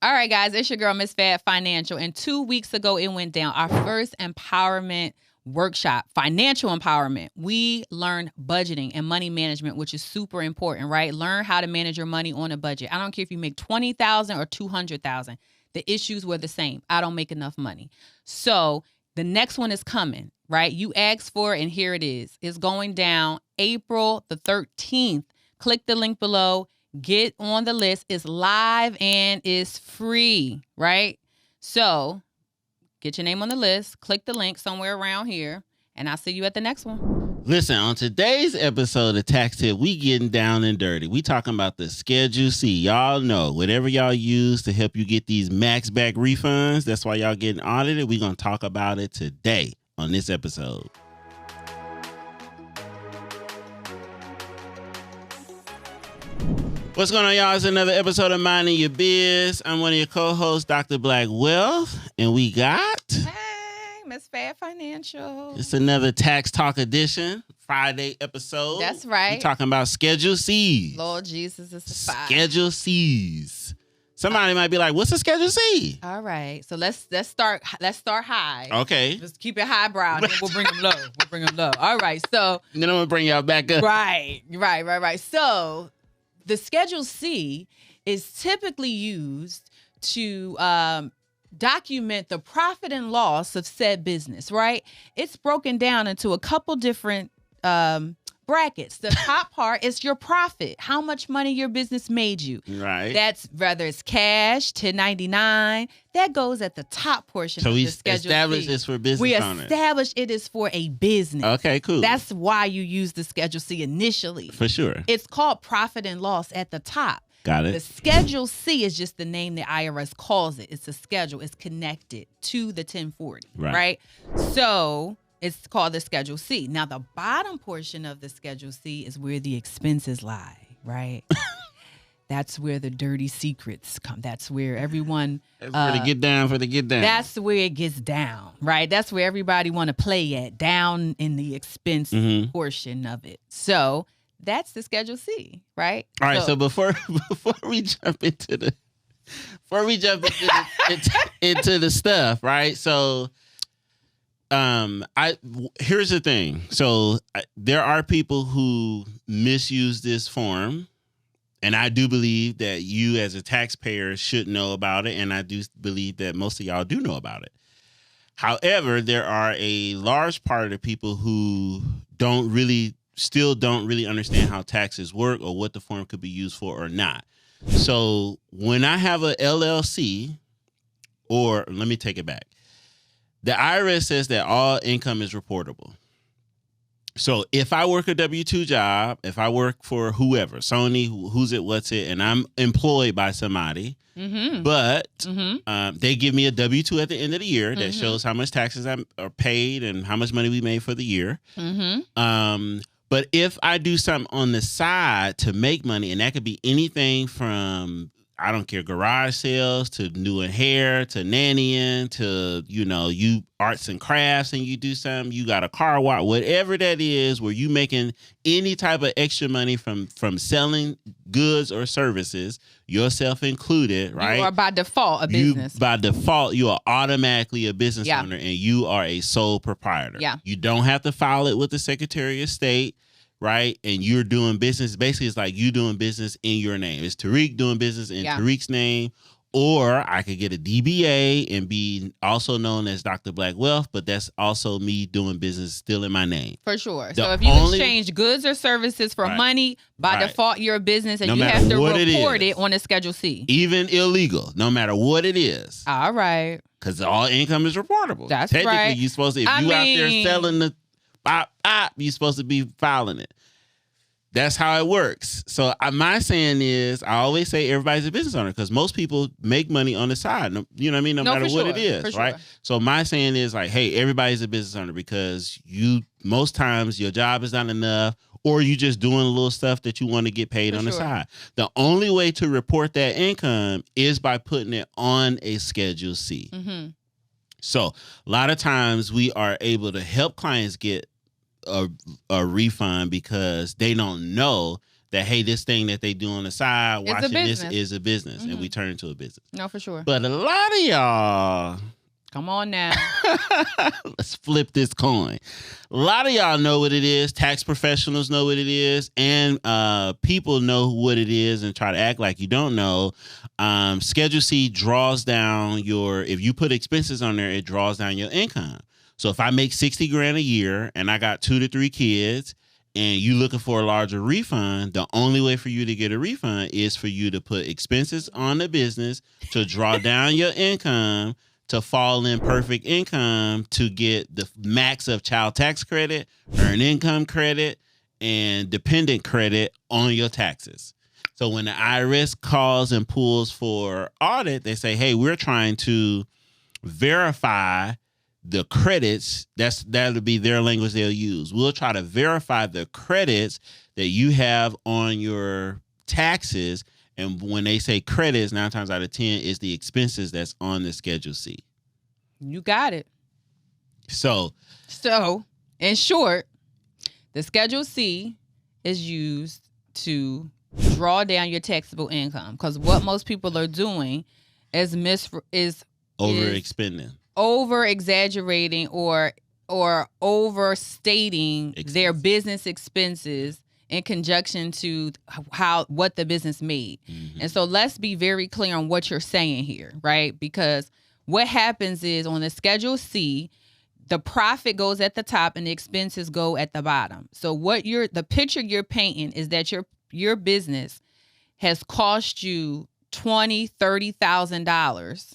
All right, guys, it's your girl, Miss Fab Financial. And 2 weeks ago, it went down. Our first empowerment workshop, financial empowerment. We learned budgeting and money management, which is super important, right? Learn how to manage your money on a budget. I don't care if you make $20,000 or $200,000. The issues were the same. I don't make enough money. So the next one is coming, right? You asked for it, and here it is. It's going down April the 13th. Click the link below. Get on the list. It's live and it's free, right? So get your name on the list. Click the link somewhere around here, and I'll see you at the next one. Listen, on today's episode of Tax Tip, we getting down and dirty. We talking about the Schedule C. Y'all know, whatever y'all use to help you get these max back refunds, that's why y'all getting audited. We're going to talk about it today on this episode. What's going on, y'all? It's another episode of Minding Your Biz. I'm one of your co-hosts, Dr. Blackwealth, and we got... Hey, Miss Fab Financial. It's another Tax Talk edition, Friday episode. That's right. We're talking about Schedule C's. Lord Jesus is the fire. Schedule C's. Somebody might be like, what's a Schedule C? All right. So let's start high. Okay. Just keep it highbrow, and then we'll bring them low. All right. So... And then I'm going to bring y'all back up. Right. So... the Schedule C is typically used to document the profit and loss of said business, right? It's broken down into a couple different brackets. The top part is your profit, how much money your business made you. Right. That's whether it's cash, 1099, that goes at the top portion of the Schedule C. So we established this for business owners. We established it is for a business. Okay, cool. That's why you use the Schedule C initially. For sure. It's called profit and loss at the top. Got it. The Schedule C is just the name the IRS calls it. It's a schedule. It's connected to the 1040, right? So it's called the Schedule C. Now, the bottom portion of the Schedule C is where the expenses lie, right? That's where the dirty secrets come. That's where everyone... That's where they get down for the get down. That's where it gets down, right? That's where everybody want to play at, down in the expense portion of it. So that's the Schedule C, right? All right. So before we jump into the into the stuff, right? So here's the thing. So there are people who misuse this form. And I do believe that you as a taxpayer should know about it. And I do believe that most of y'all do know about it. However, there are a large part of the people who still don't really understand how taxes work or what the form could be used for or not. So when I have a LLC, or let me take it back. The IRS says that all income is reportable. So if I work a W-2 job, if I work for whoever, Sony, who's it, what's it, and I'm employed by somebody, but they give me a W-2 at the end of the year that shows how much taxes are paid and how much money we made for the year. But if I do something on the side to make money, and that could be anything from, I don't care, garage sales to doing hair to nannying to, you arts and crafts and you do something, you got a car wash, whatever that is, where you making any type of extra money from selling goods or services, yourself included, right? You are by default a business. By default, you are automatically a business owner and you are a sole proprietor. Yeah. You don't have to file it with the Secretary of State. Right. And you're doing business. Basically, it's like you doing business in your name. It's Tariq doing business in Tariq's name. Or I could get a DBA and be also known as Dr. Blackwealth, but that's also me doing business still in my name. For sure. So if you exchange goods or services for money, by default, you're a business and you have to report it on a Schedule C. Even illegal, no matter what it is. All right. Because all income is reportable. That's Technically, right. You're supposed to, if you out there selling the you're supposed to be filing it. That's how it works. So my saying is, I always say everybody's a business owner because most people make money on the side. You know what I mean? No matter what it is, right? So my saying is like, hey, everybody's a business owner because most times your job is not enough or you just doing a little stuff that you want to get paid on the side. The only way to report that income is by putting it on a Schedule C. So a lot of times we are able to help clients get a refund because they don't know that, hey, this thing that they do on the side, watching this is a business, and we turn into a business. No, for sure. But a lot of y'all, come on now. Let's flip this coin. A lot of y'all know what it is. Tax professionals know what it is. And people know what it is and try to act like you don't know. Schedule C draws down if you put expenses on there, it draws down your income. So if I make 60 grand a year and I got 2 to 3 kids and you looking for a larger refund, the only way for you to get a refund is for you to put expenses on the business to draw down your income, to fall in perfect income, to get the max of child tax credit, earned income credit, and dependent credit on your taxes. So when the IRS calls and pulls for audit, they say, hey, we're trying to verify the credits. That'll be their language they'll use. We'll try to verify the credits that you have on your taxes. And when they say credits, 9 times out of 10 is the expenses that's on the Schedule C. You got it. So in short, the Schedule C is used to draw down your taxable income, because what most people are doing is overexpending, over exaggerating, or overstating their business expenses in conjunction to what the business made. And so let's be very clear on what you're saying here, right? Because what happens is on the Schedule C, the profit goes at the top and the expenses go at the bottom. So the picture you're painting is that your business has cost you $20,000, $30,000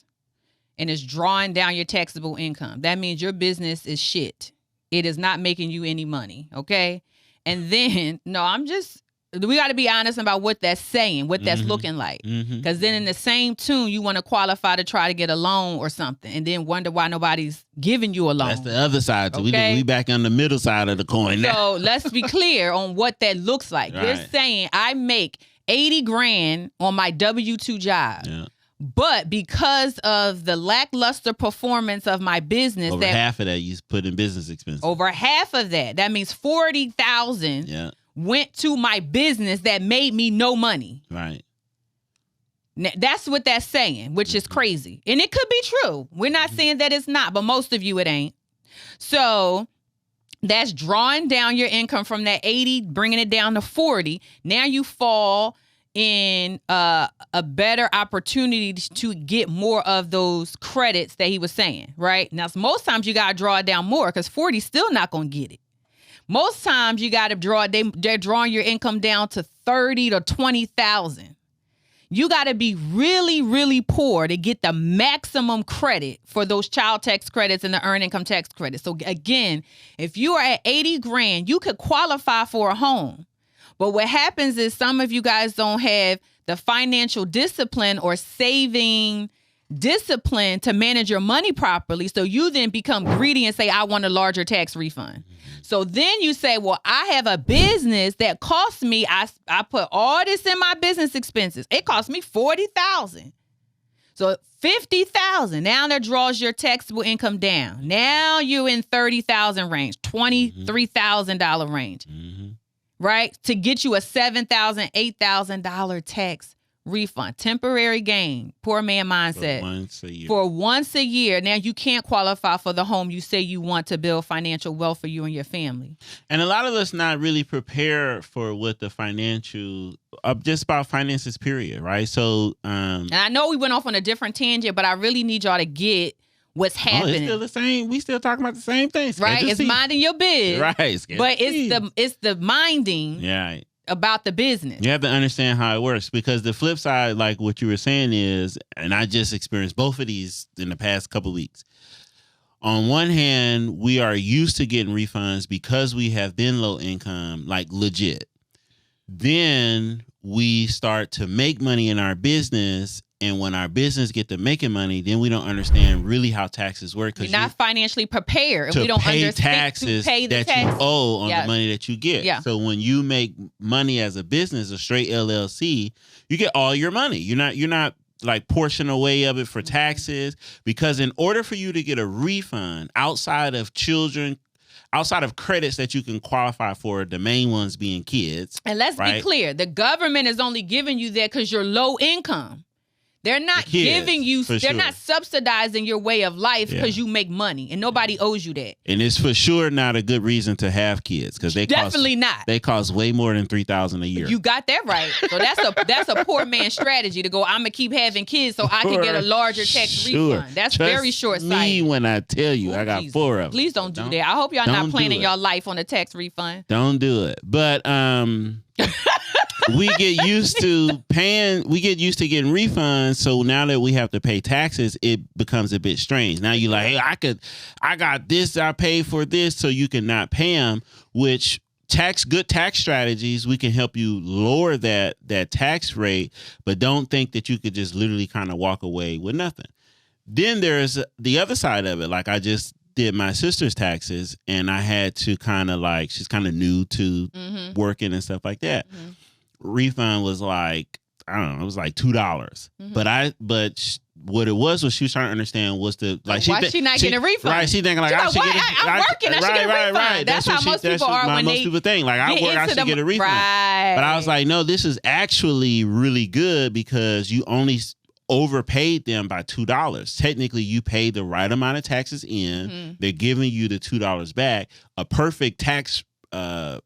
and is drawing down your taxable income. That means your business is shit. It is not making you any money, okay? And then, we got to be honest about what that's saying, what that's looking like. Because then in the same tune, you want to qualify to try to get a loan or something and then wonder why nobody's giving you a loan. That's the other side. Okay? We back on the middle side of the coin now. So let's be clear on what that looks like. Right. You're saying I make 80 grand on my W-2 job. Yeah. But because of the lackluster performance of my business, over half of that you put in business expenses. Over half of that means $40,000 went to my business that made me no money. Right. Now, that's what that's saying, which is crazy. And it could be true. We're not saying that it's not, but most of you it ain't. So that's drawing down your income from that 80, bringing it down to 40. Now you fall in a better opportunity to get more of those credits that he was saying, right? Now, most times you got to draw it down more because 40 still not going to get it. Most times you got to they're drawing your income down to 30 to 20,000. You got to be really, really poor to get the maximum credit for those child tax credits and the earned income tax credits. So again, if you are at 80 grand, you could qualify for a home. But what happens is some of you guys don't have the financial discipline or saving discipline to manage your money properly. So you then become greedy and say, I want a larger tax refund. So then you say, well, I have a business that costs me, I put all this in my business expenses. It cost me $40,000. So $50,000. Now that draws your taxable income down. Now you're in $30,000 range, $23,000 range. Right? To get you a $7,000, $8,000 tax refund. Temporary gain. Poor man mindset. For once a year. Now you can't qualify for the home you say you want to build financial wealth for you and your family. And a lot of us not really prepared for what the financial, just about finances, period. Right? So, and I know we went off on a different tangent, but I really need y'all to get what's happening. It's still the same. We still talking about the same thing. Right? It's minding your biz. Right. But it's the minding about the business. You have to understand how it works, because the flip side, like what you were saying is, and I just experienced both of these in the past couple of weeks. On one hand, we are used to getting refunds because we have been low income, like legit. Then we start to make money in our business. And when our business get to making money, then we don't understand really how taxes work. We're not financially prepared. And we don't pay understand taxes that you owe on the money that you get. Yeah. So when you make money as a business, a straight LLC, you get all your money. You're not like portion away of it for taxes, because in order for you to get a refund outside of children, outside of credits that you can qualify for, the main ones being kids. And let's be clear, the government is only giving you that because you're low income. They're not giving you, they're not subsidizing your way of life because you make money, and nobody owes you that. And it's for sure not a good reason to have kids, because they They cost way more than $3,000 a year. You got that right. So that's a poor man's strategy to go, I'm gonna keep having kids so I can get a larger tax refund. That's very short-sighted. Me when I tell you, I got 4 of them. Please don't do that. I hope y'all not planning your life on a tax refund. Don't do it. But we get used to getting refunds, so now that we have to pay taxes, it becomes a bit strange. Now you're like, hey, I got this, I paid for this, so you can not pay them, which good tax strategies, we can help you lower that tax rate, but don't think that you could just literally kind of walk away with nothing. Then there's the other side of it. Like, I just did my sister's taxes, and I had to kind of like, she's kind of new to working and stuff like that. Refund was like, I don't know, it was like $2. But what it was she was trying to understand was the like, why she not getting a refund? Right, she thinking like, I should get I'm working, I should get a refund. Right. That's how most people are when most people think, like, I work, I should get a refund. Right. But I was like, no, this is actually really good because you only overpaid them by $2. Technically, you paid the right amount of taxes in. They're giving you the $2 back. A perfect tax scenario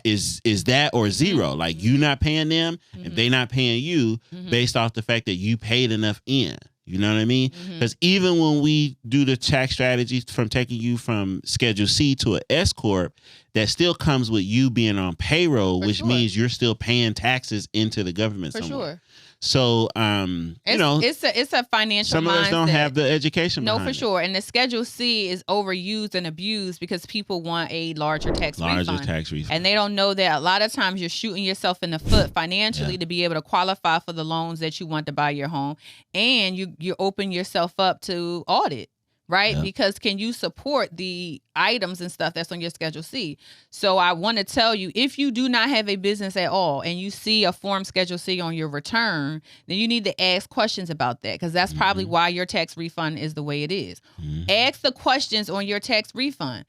is that or zero. Like, you not paying them and they not paying you based off the fact that you paid enough in. You know what I mean? Because even when we do the tax strategies from taking you from Schedule C to an S corp, that still comes with you being on payroll, which means you're still paying taxes into the government somewhere. Sure. So, it's a financial some mindset. of us don't have the education. No, for sure. And the Schedule C is overused and abused because people want a larger tax refund. And they don't know that a lot of times you're shooting yourself in the foot financially to be able to qualify for the loans that you want to buy your home. And you open yourself up to audit. Right? Yeah. Because can you support the items and stuff that's on your Schedule C? So I want to tell you, if you do not have a business at all and you see a form Schedule C on your return, then you need to ask questions about that, because that's probably why your tax refund is the way it is. Ask the questions on your tax refund.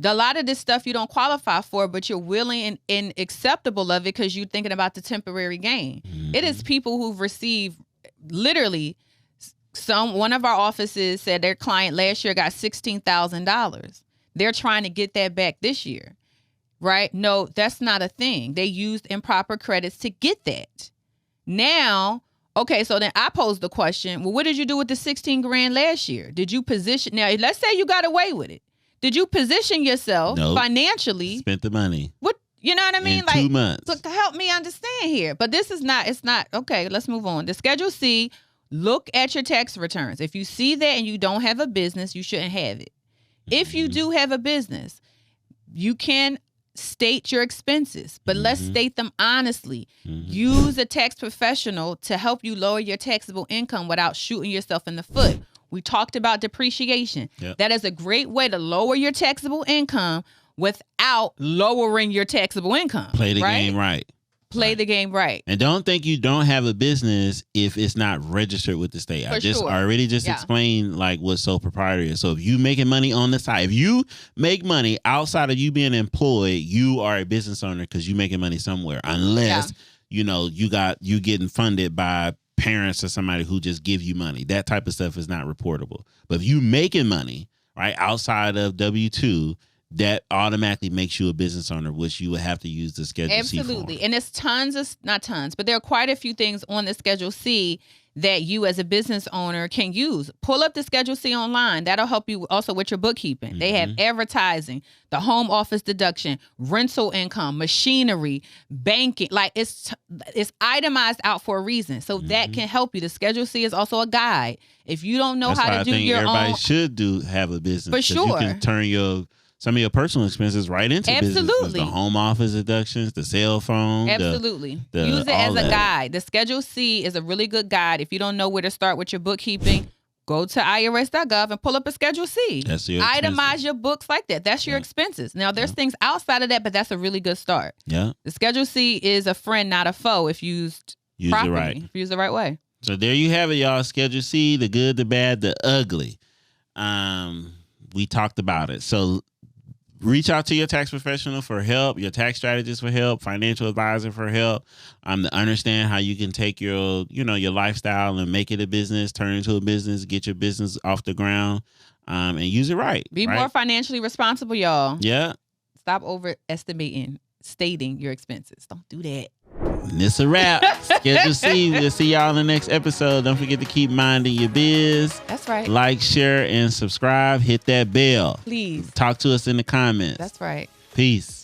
A lot of this stuff you don't qualify for, but you're willing and acceptable of it because you're thinking about the temporary gain. It is people who've received literally... One of our offices said their client last year got $16,000. They're trying to get that back this year, right? No, that's not a thing. They used improper credits to get that. Now, okay, so then I posed the question, well, what did you do with the 16 grand last year? Did you position, now let's say you got away with it. Did you position yourself financially? Spent the money. What? You know what I mean? In 2 months. Look, to help me understand here. But this is not, it's not, okay, let's move on. The Schedule C, look at your tax returns. If you see that and you don't have a business, you shouldn't have it. If you do have a business, you can state your expenses, but let's state them honestly. Use a tax professional to help you lower your taxable income without shooting yourself in the foot. We talked about depreciation. Yep. That is a great way to lower your taxable income without lowering your taxable income. Play the game right. Play the game right. And don't think you don't have a business if it's not registered with the state. I already explained like what's so proprietary. So if you making money on the side, if you make money outside of you being employed, you are a business owner because you making money somewhere. Unless, you getting funded by parents or somebody who just give you money. That type of stuff is not reportable. But if you making money, right, outside of W-2, that automatically makes you a business owner, which you would have to use the Schedule C form. Absolutely. And it's not tons, but there are quite a few things on the Schedule C that you as a business owner can use. Pull up the Schedule C online. That'll help you also with your bookkeeping. They have advertising, the home office deduction, rental income, machinery, banking. Like it's itemized out for a reason. So that can help you. The Schedule C is also a guide. If you don't know how to do your own. Everybody should have a business. For sure. You can turn some of your personal expenses right into business. The home office deductions, the cell phone. Absolutely. Use it as a guide. The Schedule C is a really good guide. If you don't know where to start with your bookkeeping, go to irs.gov and pull up a Schedule C. That's your Itemize your books like that. That's your expenses. Now, there's things outside of that, but that's a really good start. Yeah. The Schedule C is a friend, not a foe, if used properly. If used the right way. So there you have it, y'all. Schedule C, the good, the bad, the ugly. we talked about it. So reach out to your tax professional for help, your tax strategist for help, financial advisor for help, to understand how you can take your, your lifestyle and make it a business, turn it into a business, get your business off the ground, and use it right. Be more financially responsible, y'all. Yeah. Stop stating your expenses. Don't do that. And it's a wrap. Schedule C. We'll see y'all in the next episode. Don't forget to keep minding your biz. That's right. Like, share, and subscribe. Hit that bell. Please. Talk to us in the comments. That's right. Peace.